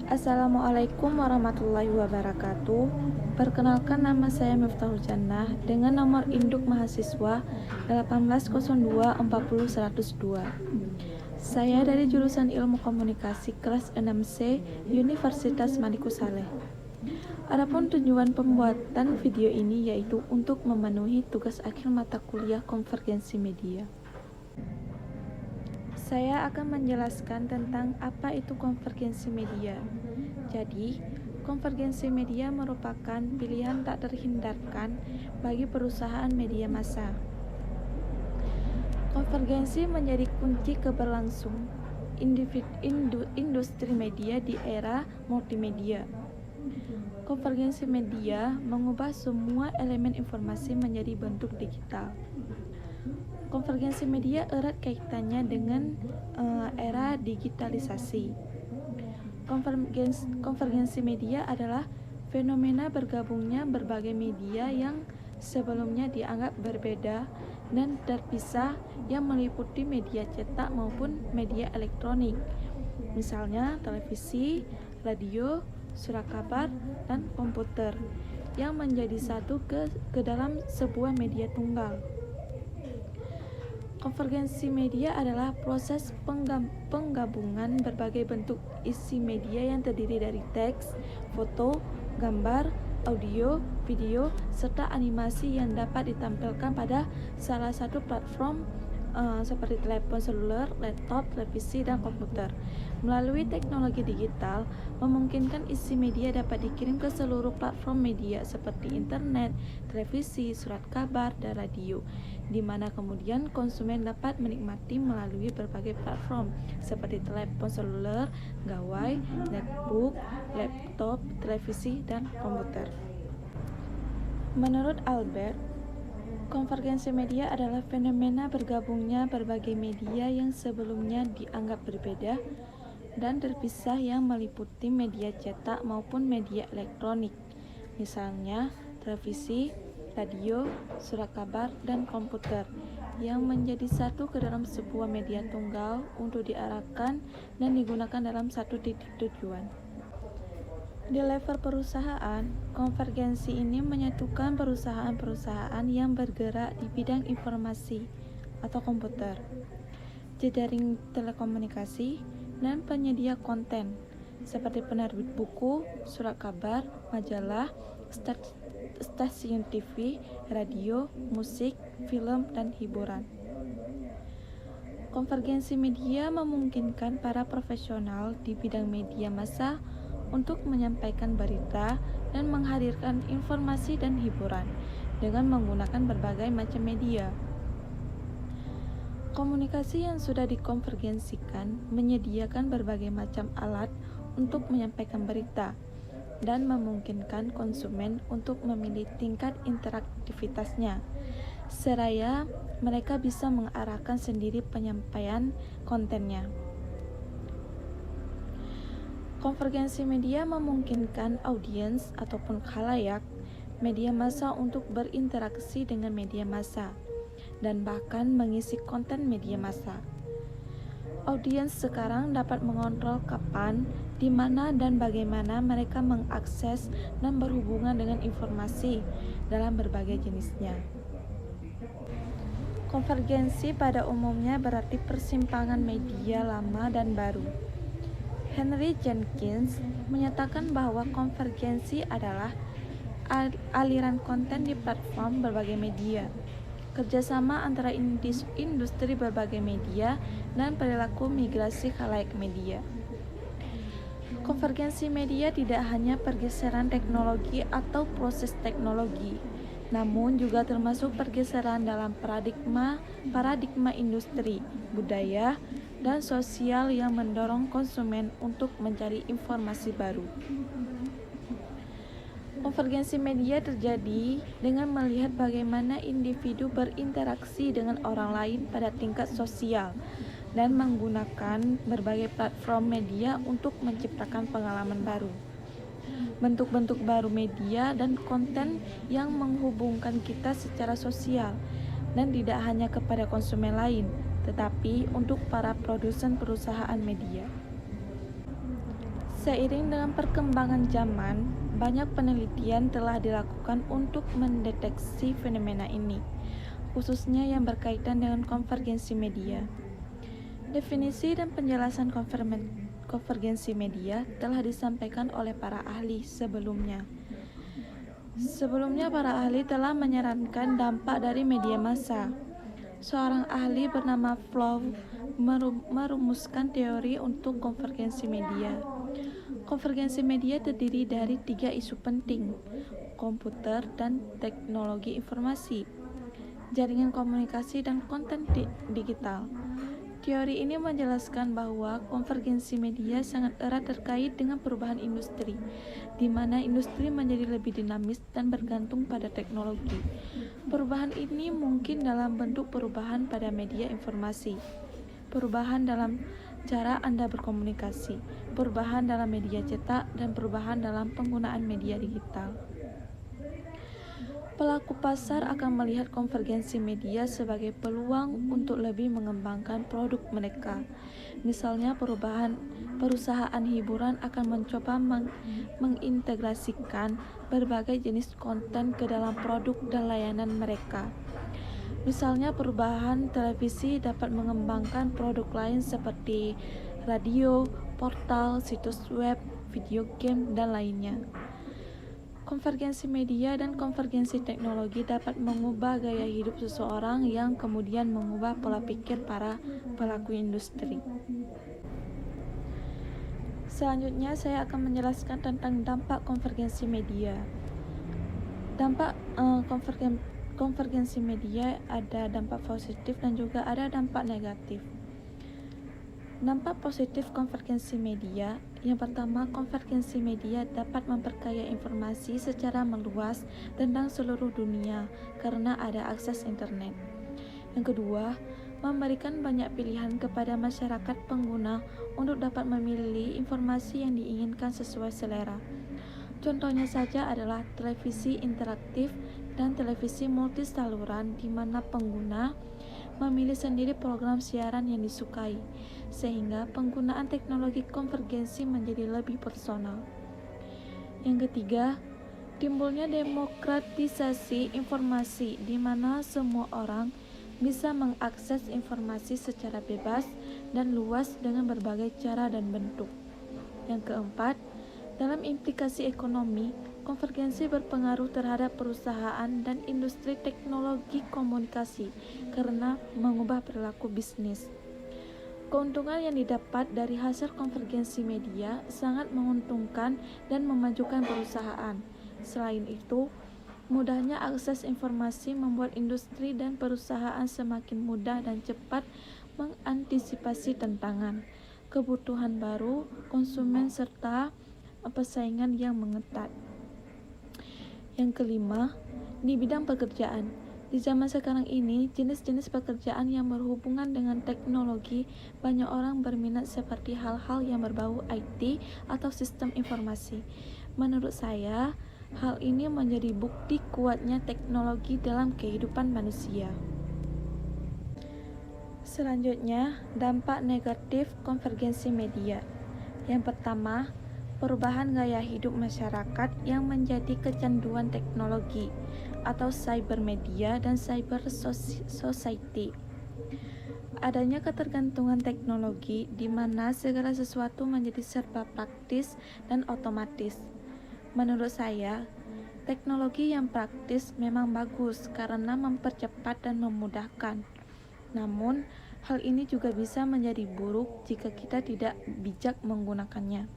Assalamualaikum warahmatullahi wabarakatuh. Perkenalkan, nama saya Miftahul Jannah dengan nomor induk mahasiswa 1802400102. Saya dari jurusan Ilmu Komunikasi kelas 6C Universitas Maliku Saleh. Adapun tujuan pembuatan video ini yaitu untuk memenuhi tugas akhir mata kuliah Konvergensi Media. Saya akan menjelaskan tentang apa itu konvergensi media. Jadi, konvergensi media merupakan pilihan tak terhindarkan bagi perusahaan media massa. Konvergensi menjadi kunci keberlangsungan industri media di era multimedia. Konvergensi media mengubah semua elemen informasi menjadi bentuk digital. Konvergensi media erat kaitannya dengan era digitalisasi. Konvergensi media adalah fenomena bergabungnya berbagai media yang sebelumnya dianggap berbeda dan terpisah yang meliputi media cetak maupun media elektronik, misalnya televisi, radio, surat kabar, dan komputer, yang menjadi satu ke dalam sebuah media tunggal. Konvergensi media adalah proses penggabungan berbagai bentuk isi media yang terdiri dari teks, foto, gambar, audio, video, serta animasi yang dapat ditampilkan pada salah satu platform seperti telepon seluler, laptop, televisi, dan komputer. Melalui teknologi digital, memungkinkan isi media dapat dikirim ke seluruh platform media seperti internet, televisi, surat kabar, dan radio, di mana kemudian konsumen dapat menikmati melalui berbagai platform seperti telepon seluler, gawai, netbook, laptop, televisi, dan komputer. Menurut Albert, konvergensi media adalah fenomena bergabungnya berbagai media yang sebelumnya dianggap berbeda dan terpisah yang meliputi media cetak maupun media elektronik, misalnya televisi, radio, surat kabar, dan komputer, yang menjadi satu ke dalam sebuah media tunggal untuk diarahkan dan digunakan dalam satu titik tujuan. Di level perusahaan, konvergensi ini menyatukan perusahaan-perusahaan yang bergerak di bidang informasi atau komputer, jejaring telekomunikasi, dan penyedia konten seperti penerbit buku, surat kabar, majalah, stasiun TV, radio, musik, film, dan hiburan. Konvergensi media memungkinkan para profesional di bidang media massa untuk menyampaikan berita dan menghadirkan informasi dan hiburan dengan menggunakan berbagai macam media. Komunikasi yang sudah dikonvergensikan menyediakan berbagai macam alat untuk menyampaikan berita dan memungkinkan konsumen untuk memilih tingkat interaktivitasnya, seraya mereka bisa mengarahkan sendiri penyampaian kontennya. Konvergensi media memungkinkan audiens ataupun khalayak media massa untuk berinteraksi dengan media massa dan bahkan mengisi konten media massa. Audiens sekarang dapat mengontrol kapan, di mana, dan bagaimana mereka mengakses dan berhubungan dengan informasi dalam berbagai jenisnya. Konvergensi pada umumnya berarti persimpangan media lama dan baru. Henry Jenkins menyatakan bahwa konvergensi adalah aliran konten di platform berbagai media, kerjasama antara industri berbagai media, dan perilaku migrasi khalayak media. Konvergensi media tidak hanya pergeseran teknologi atau proses teknologi, namun juga termasuk pergeseran dalam paradigma industri, budaya, dan sosial yang mendorong konsumen untuk mencari informasi baru. Konvergensi media terjadi dengan melihat bagaimana individu berinteraksi dengan orang lain pada tingkat sosial dan menggunakan berbagai platform media untuk menciptakan pengalaman baru. Bentuk-bentuk baru media dan konten yang menghubungkan kita secara sosial dan tidak hanya kepada konsumen lain, tetapi untuk para produsen perusahaan media. Seiring dengan perkembangan zaman, banyak penelitian telah dilakukan untuk mendeteksi fenomena ini, khususnya yang berkaitan dengan konvergensi media. Definisi dan penjelasan konvergensi media telah disampaikan oleh para ahli sebelumnya. Sebelumnya, para ahli telah menyarankan dampak dari media massa. Seorang ahli bernama Flow merumuskan teori untuk konvergensi media. Konvergensi media terdiri dari 3 isu penting: komputer dan teknologi informasi, jaringan komunikasi, dan konten digital. Teori ini menjelaskan bahwa konvergensi media sangat erat terkait dengan perubahan industri, di mana industri menjadi lebih dinamis dan bergantung pada teknologi. Perubahan ini mungkin dalam bentuk perubahan pada media informasi, perubahan dalam cara Anda berkomunikasi, perubahan dalam media cetak, dan perubahan dalam penggunaan media digital. Pelaku pasar akan melihat konvergensi media sebagai peluang untuk lebih mengembangkan produk mereka. Misalnya, perusahaan hiburan akan mencoba mengintegrasikan berbagai jenis konten ke dalam produk dan layanan mereka. Misalnya, perubahan televisi dapat mengembangkan produk lain seperti radio, portal, situs web, video game, dan lainnya. Konvergensi media dan konvergensi teknologi dapat mengubah gaya hidup seseorang yang kemudian mengubah pola pikir para pelaku industri. Selanjutnya, saya akan menjelaskan tentang dampak konvergensi media. Dampak konvergensi media ada dampak positif dan juga ada dampak negatif. Dampak positif konvergensi media: yang pertama, konvergensi media dapat memperkaya informasi secara meluas tentang seluruh dunia karena ada akses internet. Yang kedua, memberikan banyak pilihan kepada masyarakat pengguna untuk dapat memilih informasi yang diinginkan sesuai selera. Contohnya saja adalah televisi interaktif dan televisi multisaluran, di mana pengguna memilih sendiri program siaran yang disukai, sehingga penggunaan teknologi konvergensi menjadi lebih personal. Yang ketiga, timbulnya demokratisasi informasi, di mana semua orang bisa mengakses informasi secara bebas dan luas dengan berbagai cara dan bentuk. Yang keempat, dalam implikasi ekonomi, konvergensi berpengaruh terhadap perusahaan dan industri teknologi komunikasi karena mengubah perilaku bisnis. Keuntungan yang didapat dari hasil konvergensi media sangat menguntungkan dan memajukan perusahaan. Selain itu, mudahnya akses informasi membuat industri dan perusahaan semakin mudah dan cepat mengantisipasi tantangan, kebutuhan baru konsumen, serta persaingan yang mengetat. Yang kelima, di bidang pekerjaan. Di zaman sekarang ini, jenis-jenis pekerjaan yang berhubungan dengan teknologi, banyak orang berminat seperti hal-hal yang berbau IT atau sistem informasi. Menurut saya, hal ini menjadi bukti kuatnya teknologi dalam kehidupan manusia. Selanjutnya, dampak negatif konvergensi media. Yang pertama, perubahan gaya hidup masyarakat yang menjadi kecanduan teknologi atau cybermedia dan cyber society. Adanya ketergantungan teknologi di mana segala sesuatu menjadi serba praktis dan otomatis. Menurut saya, teknologi yang praktis memang bagus karena mempercepat dan memudahkan. Namun, hal ini juga bisa menjadi buruk jika kita tidak bijak menggunakannya.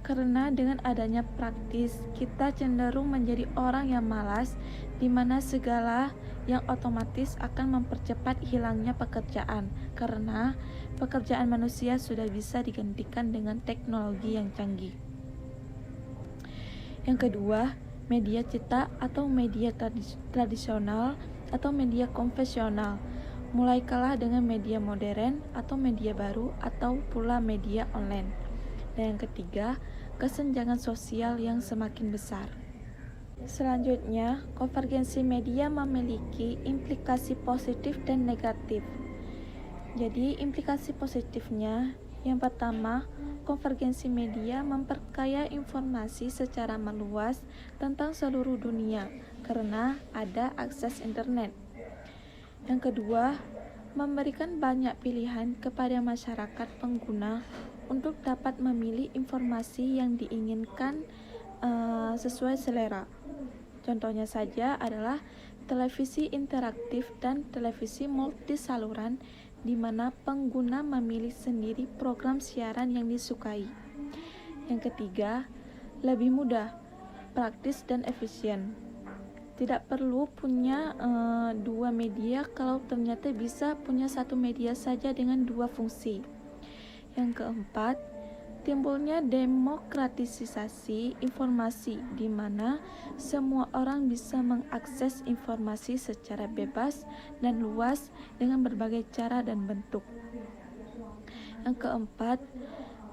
Karena dengan adanya praktis, kita cenderung menjadi orang yang malas, di mana segala yang otomatis akan mempercepat hilangnya pekerjaan, karena pekerjaan manusia sudah bisa digantikan dengan teknologi yang canggih. Yang kedua, media cetak atau media tradisional atau media konvensional mulai kalah dengan media modern atau media baru atau pula media online. Dan yang ketiga, kesenjangan sosial yang semakin besar. Selanjutnya, konvergensi media memiliki implikasi positif dan negatif. Jadi, implikasi positifnya, yang pertama, konvergensi media memperkaya informasi secara meluas tentang seluruh dunia karena ada akses internet. Yang kedua, memberikan banyak pilihan kepada masyarakat pengguna untuk dapat memilih informasi yang diinginkan sesuai selera. Contohnya saja adalah televisi interaktif dan televisi multisaluran di mana pengguna memilih sendiri program siaran yang disukai. Yang ketiga, lebih mudah, praktis dan efisien. Tidak perlu punya dua media kalau ternyata bisa punya satu media saja dengan dua fungsi. Yang keempat, timbulnya demokratisasi informasi di mana semua orang bisa mengakses informasi secara bebas dan luas dengan berbagai cara dan bentuk. Yang keempat,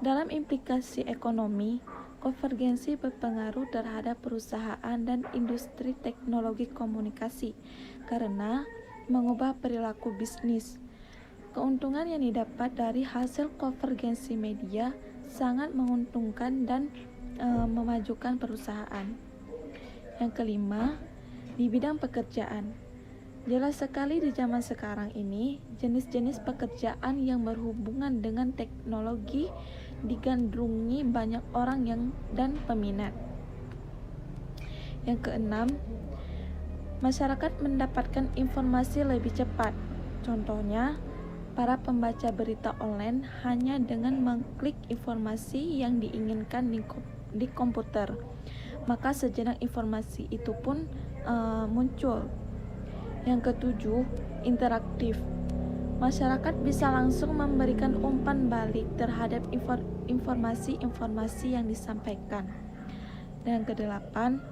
dalam implikasi ekonomi, konvergensi berpengaruh terhadap perusahaan dan industri teknologi komunikasi karena mengubah perilaku bisnis. Keuntungan yang didapat dari hasil konvergensi media sangat menguntungkan dan memajukan perusahaan. Yang kelima, di bidang pekerjaan. Jelas sekali di zaman sekarang ini, jenis-jenis pekerjaan yang berhubungan dengan teknologi digandrungi banyak orang dan peminat. Yang keenam, masyarakat mendapatkan informasi lebih cepat. Contohnya, para pembaca berita online hanya dengan mengklik informasi yang diinginkan di komputer, maka sejenak informasi itu pun muncul. Yang ketujuh, interaktif. Masyarakat bisa langsung memberikan umpan balik terhadap informasi-informasi yang disampaikan. Dan yang kedelapan,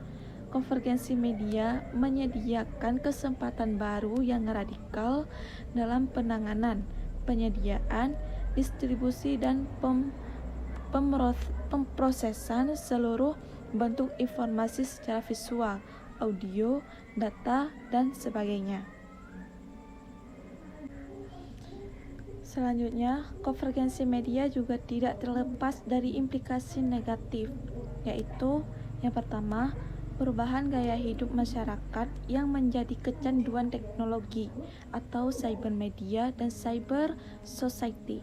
konvergensi media menyediakan kesempatan baru yang radikal dalam penanganan, penyediaan, distribusi, dan pemrosesan seluruh bentuk informasi secara visual, audio, data, dan sebagainya. Selanjutnya, konvergensi media juga tidak terlepas dari implikasi negatif, yaitu yang pertama, perubahan gaya hidup masyarakat yang menjadi kecanduan teknologi atau cybermedia dan cyber society.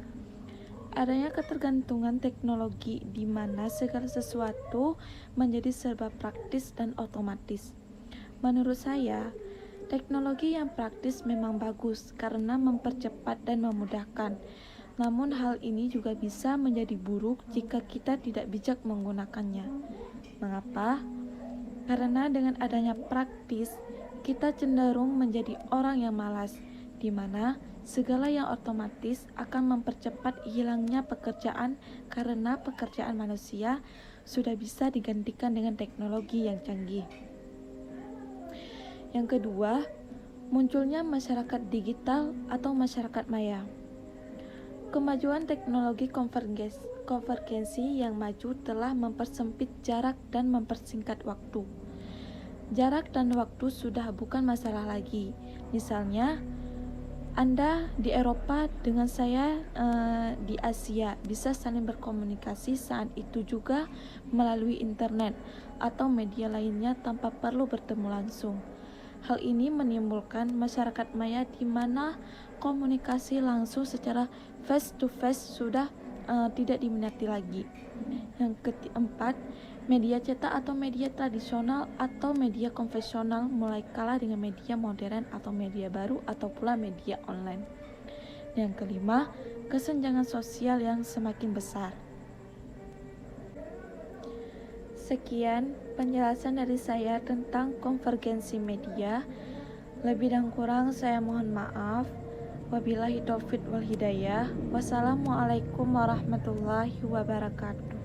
Adanya ketergantungan teknologi di mana segala sesuatu menjadi serba praktis dan otomatis. Menurut saya, teknologi yang praktis memang bagus karena mempercepat dan memudahkan. Namun hal ini juga bisa menjadi buruk jika kita tidak bijak menggunakannya. Mengapa? Karena dengan adanya praktis, kita cenderung menjadi orang yang malas, di mana segala yang otomatis akan mempercepat hilangnya pekerjaan karena pekerjaan manusia sudah bisa digantikan dengan teknologi yang canggih. Yang kedua, munculnya masyarakat digital atau masyarakat maya. Kemajuan teknologi konvergensi yang maju telah mempersempit jarak dan mempersingkat waktu. Jarak dan waktu sudah bukan masalah lagi. Misalnya, Anda di Eropa dengan saya di Asia bisa saling berkomunikasi saat itu juga melalui internet atau media lainnya tanpa perlu bertemu langsung. Hal ini menimbulkan masyarakat maya di mana komunikasi langsung secara face to face sudah tidak diminati lagi. Yang keempat, media cetak atau media tradisional atau media konvensional mulai kalah dengan media modern atau media baru atau pula media online. Yang kelima, kesenjangan sosial yang semakin besar. Sekian penjelasan dari saya tentang konvergensi media. Lebih dan kurang saya mohon maaf. Wabillahi taufiq wal hidayah. Wassalamualaikum warahmatullahi wabarakatuh.